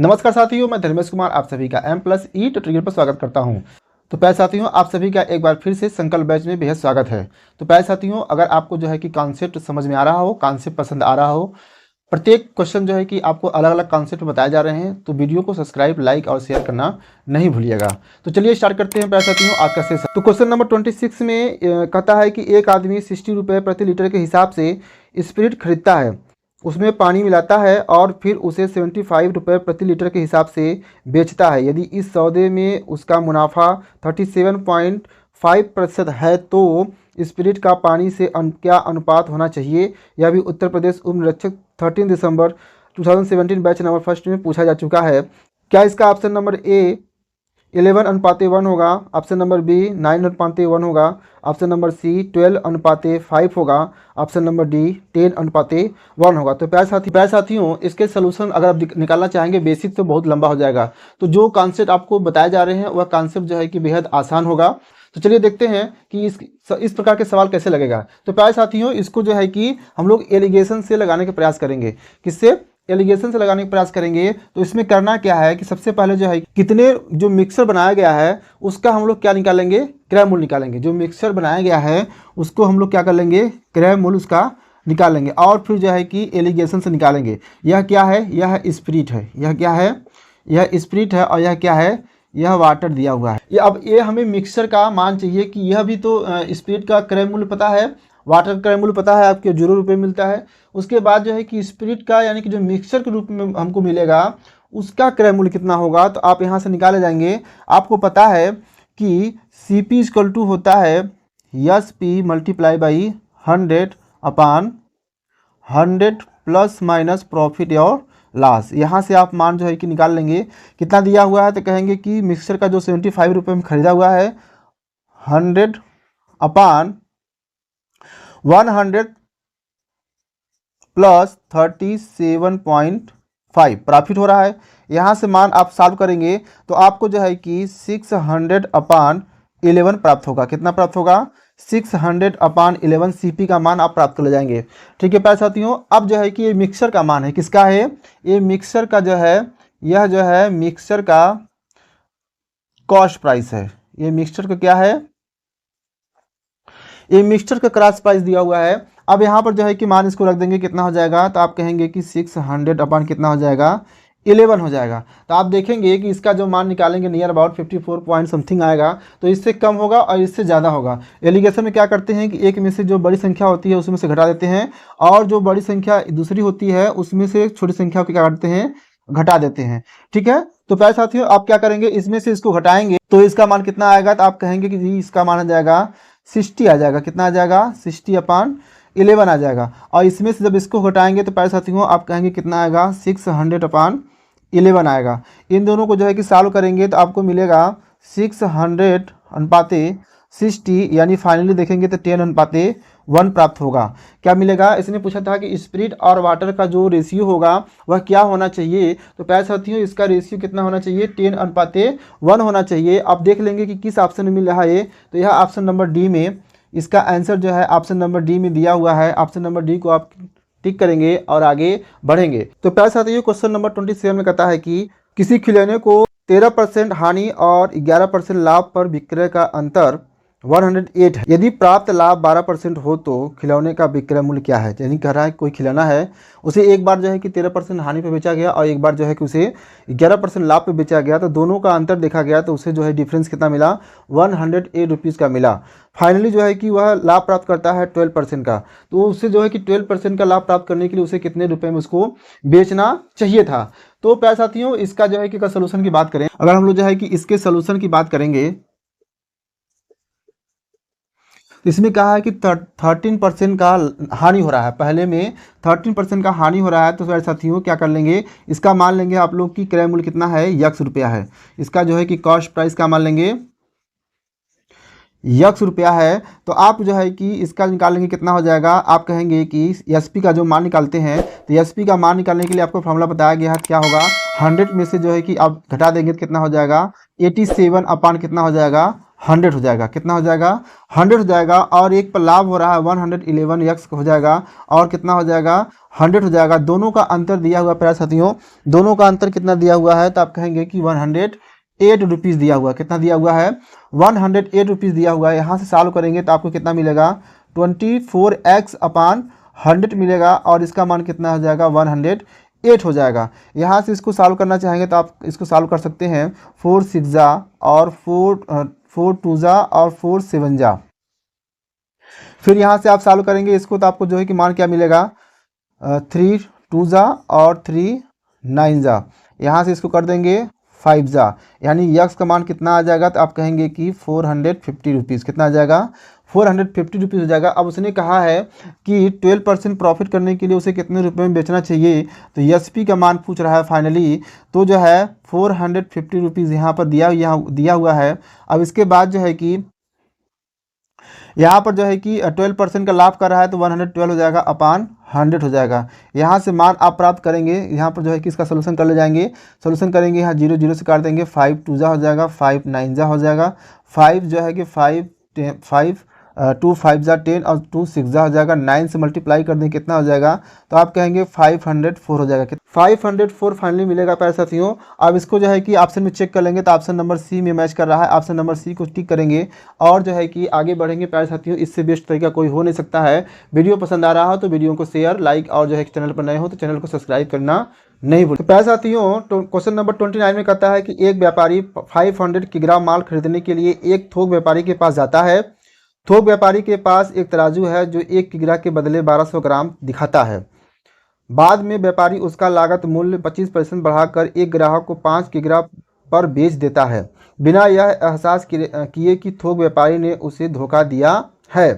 नमस्कार साथियों, मैं धर्मेश कुमार आप सभी का M+E ट्यूटोरियल पर स्वागत करता हूं। तो प्यारे साथियों, आप सभी का एक बार फिर से संकल्प बैच में बेहद स्वागत है। तो प्यारे साथियों, अगर आपको जो है कि कॉन्सेप्ट समझ में आ रहा हो, कॉन्सेप्ट पसंद आ रहा हो, प्रत्येक क्वेश्चन जो है कि आपको अलग अलग कॉन्सेप्ट बताए जा रहे हैं, तो वीडियो को सब्सक्राइब, लाइक और शेयर करना नहीं भूलिएगा। तो चलिए स्टार्ट करते हैं प्यारे साथियों आज का सेशन। तो क्वेश्चन नंबर 26 में कहता है कि एक आदमी 60 रुपये प्रति लीटर के हिसाब से स्पिरिट खरीदता है, उसमें पानी मिलाता है और फिर उसे 75 रुपये प्रति लीटर के हिसाब से बेचता है। यदि इस सौदे में उसका मुनाफा 37.5% है तो स्पिरिट का पानी से क्या अनुपात होना चाहिए? यह भी उत्तर प्रदेश उम्र रक्षक 13 दिसंबर 2017 बैच नंबर फर्स्ट में पूछा जा चुका है। क्या इसका ऑप्शन नंबर ए 11:1 होगा, ऑप्शन नंबर बी 9:1 होगा, ऑप्शन नंबर सी 12:5 होगा, ऑप्शन नंबर डी 10:1 होगा। तो प्यारे साथियों, इसके सोल्यूशन अगर आप निकालना चाहेंगे बेसिक तो बहुत लंबा हो जाएगा। तो जो कॉन्सेप्ट आपको बताए जा रहे हैं वह कॉन्सेप्ट जो है कि बेहद आसान होगा। तो चलिए देखते हैं कि इस प्रकार के सवाल कैसे लगेगा। तो प्यारे साथियों, इसको जो है कि हम लोग एलिगेशन से लगाने का प्रयास करेंगे। किससे? एलिगेशन से लगाने का प्रयास करेंगे। तो इसमें करना क्या है कि सबसे पहले जो है कितने जो मिक्सर बनाया गया है उसका हम लोग क्या निकालेंगे? क्रय मूल्य निकालेंगे। जो मिक्सर बनाया गया है उसको हम लोग क्या कर लेंगे? क्रय मूल्य उसका निकालेंगे और फिर जो है कि एलिगेशन से निकालेंगे। यह क्या है? यह स्पिरिट है। यह क्या है? यह स्पिरिट है। और यह क्या है? यह वाटर दिया हुआ है। अब ये हमें मिक्सर का मान चाहिए कि यह भी तो स्पिरिट का क्रय मूल्य पता है, वाटर क्रय मूल्य पता है, आपके 0 रुपये मिलता है। उसके बाद जो है कि स्पिरिट का यानी कि जो मिक्सर के रूप में हमको मिलेगा उसका क्रय मूल्य कितना होगा? तो आप यहाँ से निकाले जाएंगे। आपको पता है कि CP = होता है SP × 100/100 प्लस माइनस प्रॉफिट और लॉस। यहाँ से आप मान जो है कि निकाल लेंगे। कितना दिया हुआ है? तो कहेंगे कि मिक्सर का जो 75 रुपये में खरीदा हुआ है 100/100 प्लस 37.5 प्रॉफिट हो रहा है। यहाँ से मान आप सॉल्व करेंगे तो आपको जो है कि 600/11 प्राप्त होगा। कितना प्राप्त होगा? 600/11 CP का मान आप प्राप्त कर ले जाएंगे। ठीक है प्यारे साथियों, अब जो है कि ये मिक्सर का मान है। किसका है? ये मिक्सर का जो है, यह जो है मिक्सर का कॉस्ट प्राइस है। ये मिक्सचर का क्या है? ये मिक्सचर का क्रॉस प्राइस दिया हुआ है। अब यहाँ पर जो है कि मान इसको रख देंगे। कितना हो जाएगा? तो आप कहेंगे कि 600 कितना हो जाएगा? 11 हो जाएगा। तो आप देखेंगे कि इसका जो मान निकालेंगे नियर अबाउट 54 पॉइंट समथिंग आएगा। तो इससे कम होगा और इससे ज़्यादा होगा। एलिगेशन में क्या करते हैं कि एक में से जो बड़ी संख्या होती है उसमें से घटा देते हैं और जो बड़ी संख्या दूसरी होती है उसमें से छोटी संख्या को क्या करते हैं? घटा देते हैं। ठीक है। तो प्यारे साथियों, आप क्या करेंगे? इसमें से इसको घटाएंगे तो इसका मान कितना आएगा? तो आप कहेंगे कि जी इसका मान आ जाएगा 60 आ जाएगा। कितना आ जाएगा? 60/11 आ जाएगा। और इसमें से जब इसको घटाएंगे तो प्यारे साथियों आप कहेंगे कितना आएगा? 600/11 आएगा। इन दोनों को जो है कि सॉल्व करेंगे तो आपको मिलेगा 600/60 यानी फाइनली देखेंगे तो 10/1 प्राप्त होगा। क्या मिलेगा? इसने पूछा था कि स्पिरिट और वाटर का जो रेशियो होगा वह क्या होना चाहिए। तो प्यारे साथियों इसका रेशियो कितना होना चाहिए? 10/1 होना चाहिए। आप देख लेंगे कि किस ऑप्शन में मिल रहा है। तो यह ऑप्शन नंबर डी में इसका आंसर जो है ऑप्शन नंबर डी में दिया हुआ है। ऑप्शन नंबर डी को आप टिक करेंगे और आगे बढ़ेंगे। तो प्यारे साथियों क्वेश्चन नंबर 27 में कहता है कि किसी खिलौने को 13% हानि और 11% लाभ पर विक्रय का अंतर 108 है। यदि प्राप्त लाभ 12% हो तो खिलौने का विक्रय मूल्य क्या है? यानी कह रहा है कोई खिलौना है, उसे एक बार जो है कि 13% हानि पे बेचा गया और एक बार जो है कि उसे 11% लाभ पे बेचा गया। तो दोनों का अंतर देखा गया तो उसे जो है डिफरेंस कितना मिला? 108 रुपीज़ का मिला। फाइनली जो है कि वह लाभ प्राप्त करता है 12% का। तो उससे जो है कि 12% का लाभ प्राप्त करने के लिए उसे कितने रुपए में उसको बेचना चाहिए था? तो प्यारे साथियों इसका जो है कि सोल्यूशन की बात करें, अगर हम लोग जो है कि इसके सोल्यूशन की बात करेंगे तो इसमें कहा है कि 13% का हानि हो रहा है। पहले में 13% का हानि हो रहा है। तो सारे साथियों क्या कर लेंगे? इसका मान लेंगे आप लोग की क्रय मूल्य कितना है? ₹1 है। इसका जो है कि कॉस्ट प्राइस का मान लेंगे ₹1 है। तो आप जो है कि इसका निकालेंगे कितना हो जाएगा? आप कहेंगे कि SP का जो मान निकालते हैं तो SP का मान निकालने के लिए आपको फॉर्मूला बताया गया है। क्या होगा? 100 में से जो है कि आप घटा देंगे तो कितना हो जाएगा? 87 अपान कितना हो जाएगा? 100 हो जाएगा। कितना हो जाएगा? 100 हो जाएगा। और एक पर लाभ हो रहा है 111x हो जाएगा, और कितना हो जाएगा? 100 हो जाएगा। दोनों का अंतर दिया हुआ प्यारे साथियों, दोनों का अंतर कितना दिया हुआ है? तो आप कहेंगे कि 108 रुपीज़ दिया हुआ। कितना दिया हुआ है? 108 रुपीज़ दिया हुआ है। यहाँ से सॉल्व करेंगे तो आपको कितना मिलेगा? 24x अपान 100 मिलेगा, और इसका मान कितना हो जाएगा? 108 हो जाएगा। यहाँ से इसको सॉल्व करना चाहेंगे तो आप इसको सॉल्व कर सकते हैं। 4 6 जा और 4 2 जा और 4 7 जा। फिर यहाँ से आप सॉल्व करेंगे इसको तो आपको जो है कि मान क्या मिलेगा? 3 2 जा और 3 9 जा। यहाँ से इसको कर देंगे 5 जा, यानी यक्स का मान कितना आ जाएगा? तो आप कहेंगे कि 450 रुपीज़। कितना आ जाएगा? 450 रुपीज़ हो जाएगा। अब उसने कहा है कि 12% प्रॉफिट करने के लिए उसे कितने रुपए में बेचना चाहिए, तो एसपी का मान पूछ रहा है फाइनली। तो जो है 450 रुपीज़ यहाँ पर दिया हुआ है। अब इसके बाद जो है कि यहाँ पर जो है कि 12% का लाभ कर रहा है, तो 112 हो जाएगा अपान 100 हो जाएगा। यहाँ से मान आप प्राप्त करेंगे। यहाँ पर जो है कि इसका सोल्यूशन कर ले जाएंगे। सोल्यूशन करेंगे, यहाँ 0 0 से काट देंगे। 5 2 जा हो जाएगा, 5 9 जा हो जाएगा। 5 जो है कि 5 2 5 जा 10 और 2 6 जा हो जाएगा। 9 से मल्टीप्लाई कर देंगे, कितना हो जाएगा? तो आप कहेंगे 504 हो जाएगा। 504 फाइनली मिलेगा प्यारे साथियों। अब इसको जो है कि ऑप्शन में चेक कर लेंगे तो ऑप्शन नंबर सी में मैच कर रहा है। ऑप्शन नंबर सी को टिक करेंगे और जो है कि आगे बढ़ेंगे प्यारे साथियों। इससे बेस्ट तरीका कोई हो नहीं सकता है। वीडियो पसंद आ रहा हो तो वीडियो को शेयर, लाइक, और जो है चैनल पर नए हो तो चैनल को सब्सक्राइब करना नहीं भूलें। तो प्यारे साथियों, क्वेश्चन नंबर 29 में कहता है कि एक व्यापारी 500 किलोग्राम माल खरीदने के लिए एक थोक व्यापारी के पास जाता है। थोक व्यापारी के पास एक तराजू है जो 1 किग्रा के बदले 1200 ग्राम दिखाता है। बाद में व्यापारी उसका लागत मूल्य 25% बढ़ाकर एक ग्राहक को 5 किग्रा पर बेच देता है, बिना यह एहसास किए कि थोक व्यापारी ने उसे धोखा दिया है।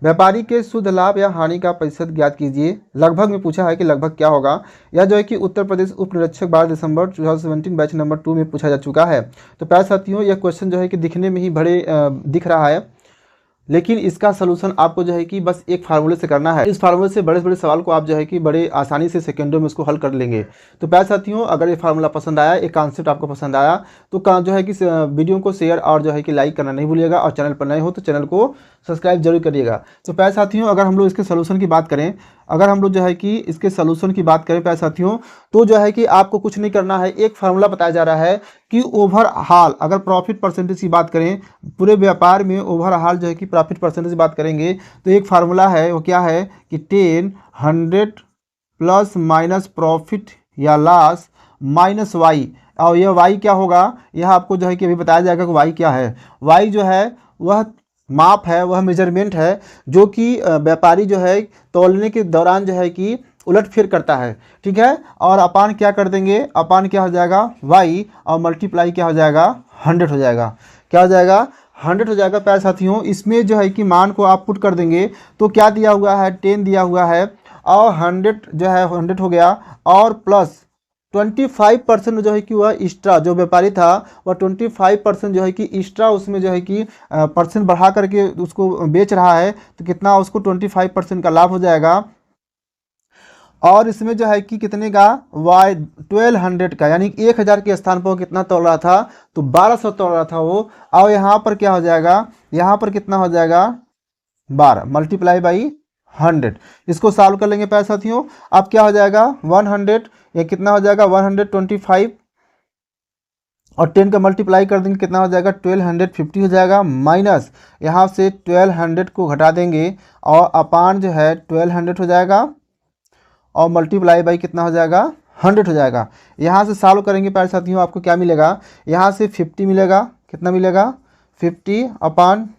व्यापारी के शुद्ध लाभ या हानि का प्रतिशत ज्ञात कीजिए। लगभग में पूछा है कि लगभग क्या होगा। यह जो है कि उत्तर प्रदेश उप निरीक्षक 12 दिसंबर 2017 बैच नंबर 2 में पूछा जा चुका है। तो प्यारे साथियों, यह क्वेश्चन जो है कि दिखने में ही बड़े दिख रहा है, लेकिन इसका सलूशन आपको जो है कि बस एक फार्मूले से करना है। इस फार्मूले से बड़े बड़े सवाल को आप जो है कि बड़े आसानी से सेकंडों में उसको हल कर लेंगे। तो प्यारे साथियों, अगर ये फार्मूला पसंद आया, एक कॉन्सेप्ट आपको पसंद आया, तो जो है कि वीडियो को शेयर और जो है कि लाइक करना नहीं भूलिएगा, और चैनल पर नए हो तो चैनल को सब्सक्राइब जरूर करिएगा। तो प्यारे साथियों, अगर हम लोग इसके सोल्यूशन की बात करें, अगर हम लोग जो है कि इसके सोल्यूशन की बात करें प्यारे साथियों, तो जो है कि आपको कुछ नहीं करना है। एक फार्मूला बताया जा रहा है कि ओवरऑल अगर प्रॉफिट परसेंटेज की बात करें, पूरे व्यापार में ओवरऑल जो है कि प्रॉफिट परसेंटेज की बात करेंगे, तो एक फार्मूला है, वो क्या है कि 10 100 प्लस माइनस प्रॉफिट या लॉस माइनस वाई। और यह वाई क्या होगा, यह आपको जो है कि अभी बताया जाएगा कि वाई क्या है। वाई जो है वह माप है, वह मेजरमेंट है, जो कि व्यापारी जो है तौलने के दौरान जो है कि उलटफेर करता है। ठीक है, और अपान क्या कर देंगे? अपान क्या हो जाएगा? वाई, और मल्टीप्लाई क्या हो जाएगा? 100 हो जाएगा। क्या हो जाएगा? 100 हो जाएगा प्यारे साथियों। इसमें जो है कि मान को आप पुट कर देंगे तो क्या दिया हुआ है? 10 दिया हुआ है, और 100 जो है 100 हो गया, और प्लस 25% जो है कि वह एक्स्ट्रा, जो व्यापारी था वह 25% जो है कि एक्स्ट्रा उसमें जो है कि परसेंट बढ़ा करके उसको बेच रहा है, तो कितना उसको 25% का लाभ हो जाएगा। और इसमें जो है कि कितने का? 1200 का, यानी 1000 के स्थान पर वो कितना तोल रहा था? तो 1200 तोल रहा था वो। और यहाँ पर क्या हो जाएगा? यहाँ पर कितना हो जाएगा? 12 मल्टीप्लाई बाई 100। इसको सॉल्व कर लेंगे प्यारे साथियों। अब क्या हो जाएगा? 100, ये कितना हो जाएगा? 125, और 10 का मल्टीप्लाई कर देंगे, कितना हो जाएगा? 1250 हो जाएगा। माइनस यहाँ से 1200 को घटा देंगे, और अपान जो है 1200 हो जाएगा, और मल्टीप्लाई बाई कितना हो जाएगा? 100 हो जाएगा। यहाँ से सॉल्व करेंगे प्यारे साथियों, आपको क्या मिलेगा? यहाँ से 50 मिलेगा। कितना मिलेगा? 50 अपान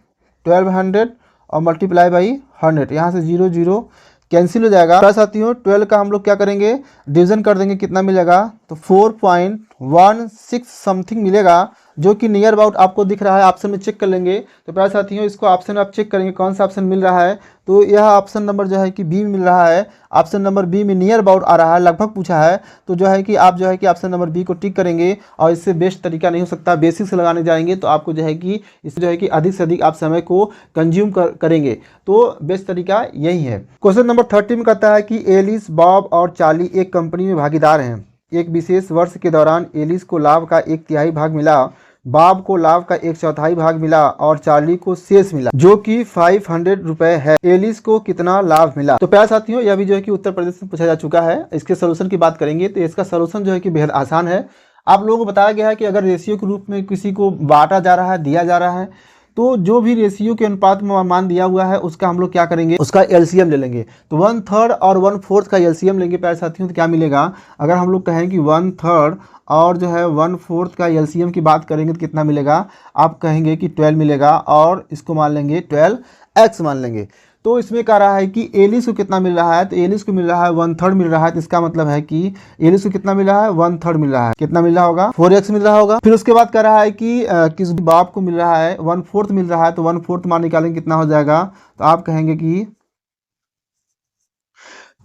1200 और मल्टीप्लाई बाई 100। यहाँ से 0 0 कैंसिल हो जाएगा प्यारे साथियों। 12 का हम लोग क्या करेंगे? डिवीजन कर देंगे, कितना मिलेगा? तो 4.16 समथिंग मिलेगा, जो कि नियर अबाउट आपको दिख रहा है। ऑप्शन में चेक कर लेंगे। तो प्यारे साथियों, इसको ऑप्शन आप चेक करेंगे कौन सा ऑप्शन मिल रहा है। तो यह ऑप्शन नंबर जो है कि बी मिल रहा है। ऑप्शन नंबर बी में नियर अबाउट आ रहा है, लगभग पूछा है। तो जो है कि आप जो है कि ऑप्शन नंबर बी को टिक करेंगे, और इससे बेस्ट तरीका नहीं हो सकता। बेसिक से लगाने जाएंगे तो आपको जो है कि इससे जो है कि अधिक से अधिक आप समय को कंज्यूम करेंगे। तो बेस्ट तरीका यही है। क्वेश्चन नंबर 30 में कहता है कि एलिस, बॉब और चार्ली एक कंपनी में भागीदार हैं। एक विशेष वर्ष के दौरान एलिस को लाभ का 1/3 भाग मिला, बॉब को लाभ का 1/4 भाग मिला और चार्ली को शेष मिला जो कि 500 रुपए है। एलिस को कितना लाभ मिला? तो प्यारे साथियों, यह भी जो है कि उत्तर प्रदेश में पूछा जा चुका है। इसके सोल्यूशन की बात करेंगे तो इसका सोल्यूशन जो है कि बेहद आसान है। आप लोगों को बताया गया है कि अगर रेशियो के रूप में किसी को बांटा जा रहा है, दिया जा रहा है, तो जो भी रेशियो के अनुपात में मान दिया हुआ है उसका हम लोग क्या करेंगे, उसका एलसीएम ले लेंगे। तो 1/3 और 1/4 का एलसीएम लेंगे प्यारे साथियों, तो क्या मिलेगा? अगर हम लोग कहें कि 1/3 और जो है 1/4 का एलसीएम की बात करेंगे तो कितना मिलेगा? आप कहेंगे कि 12 मिलेगा और इसको मान लेंगे 12x मान लेंगे। तो इसमें कह रहा है कि एलिस को कितना मिल रहा है, तो एलिस को मिल रहा है 1/3 मिल रहा है। तो इसका मतलब है कि एलिस को कितना मिल रहा है? 1/3 मिल रहा है। कितना मिल रहा होगा? 4x मिल रहा होगा। फिर उसके बाद कह रहा है कि किस बाप को मिल रहा है 1/4 मिल रहा है, तो 1/4 मान निकालेंगे कितना हो जाएगा? तो आप कहेंगे कि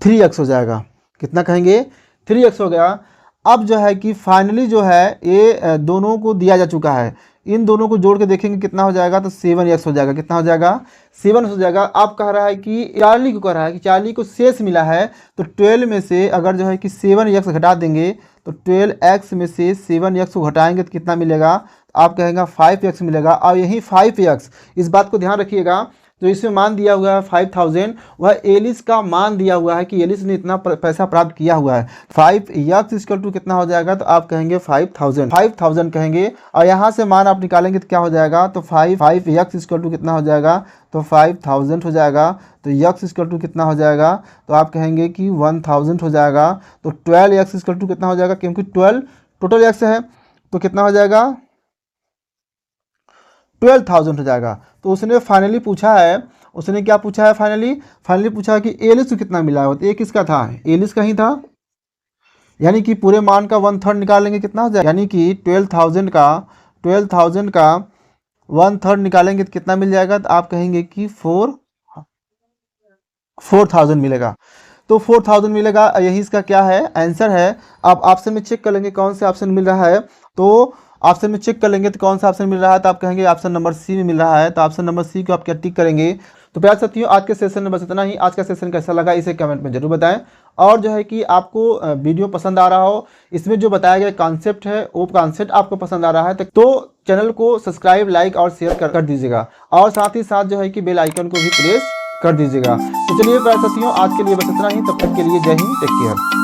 3x हो जाएगा। कितना कहेंगे? 3x हो गया। अब जो है कि फाइनली जो है ये दोनों को दिया जा चुका है, इन दोनों को जोड़ के देखेंगे कितना हो जाएगा, तो 7x हो जाएगा। कितना हो जाएगा? 7 हो जाएगा। अब कह रहा है कि चार्ली को, कह रहा है कि चार्ली को शेष मिला है, तो 12 में से अगर जो है कि 7x घटा देंगे तो 12x में से 7x को घटाएंगे तो कितना मिलेगा? आप कहेंगे 5x मिलेगा। और यही 5x, इस बात को ध्यान रखिएगा, तो इसमें मान दिया हुआ है 5000, वह एलिस का मान दिया हुआ है कि एलिस ने इतना पैसा प्राप्त किया हुआ है। 5x इक्वल टू कितना हो जाएगा? तो आप कहेंगे 5000 कहेंगे, और यहाँ से मान आप निकालेंगे तो क्या हो जाएगा? तो 5x इक्वल टू कितना हो जाएगा? तो 5000 हो जाएगा। तो x इक्वल टू कितना हो जाएगा? तो आप कहेंगे कि 1000 हो जाएगा। तो 12x इक्वल टू कितना हो जाएगा? क्योंकि 12 टोटल x है, तो कितना हो जाएगा? 12,000 हो जाएगा। तो उसने फाइनली पूछा है, उसने क्या पूछा है? फाइनली पूछा है कि एलिस को कितना मिला है। तो ये किसका था? एलिस का ही था। यानी कि पूरे मान का 1/3 निकालेंगे कितना हो जाएगा? यानी कि 12,000 का 1/3 निकालेंगे तो कितना मिल जाएगा? तो आप कहेंगे कि 4000 मिलेगा। तो 4000 मिलेगा, यही इसका क्या है? आंसर है। आप ऑप्शन में चेक कर लेंगे कौन से ऑप्शन मिल रहा है। तो ऑप्शन में चेक कर लेंगे तो कौन सा ऑप्शन मिल रहा है, तो आप कहेंगे ऑप्शन नंबर सी में मिल रहा है। तो ऑप्शन नंबर सी को आप क्या टिक करेंगे? तो प्यारे साथियों, आज के सेशन में बस इतना ही। आज का सेशन कैसा लगा इसे कमेंट में जरूर बताएं, और जो है कि आपको वीडियो पसंद आ रहा हो, इसमें जो बताया गया कॉन्सेप्ट है वो कॉन्सेप्ट आपको पसंद आ रहा है तो चैनल को सब्सक्राइब, लाइक और शेयर कर दीजिएगा, और साथ ही साथ जो है कि बेल आइकन को भी प्रेस कर दीजिएगा। तो चलिए प्यारे साथियों, आज के लिए बस इतना ही। तब तक के लिए जय हिंद, टेक केयर।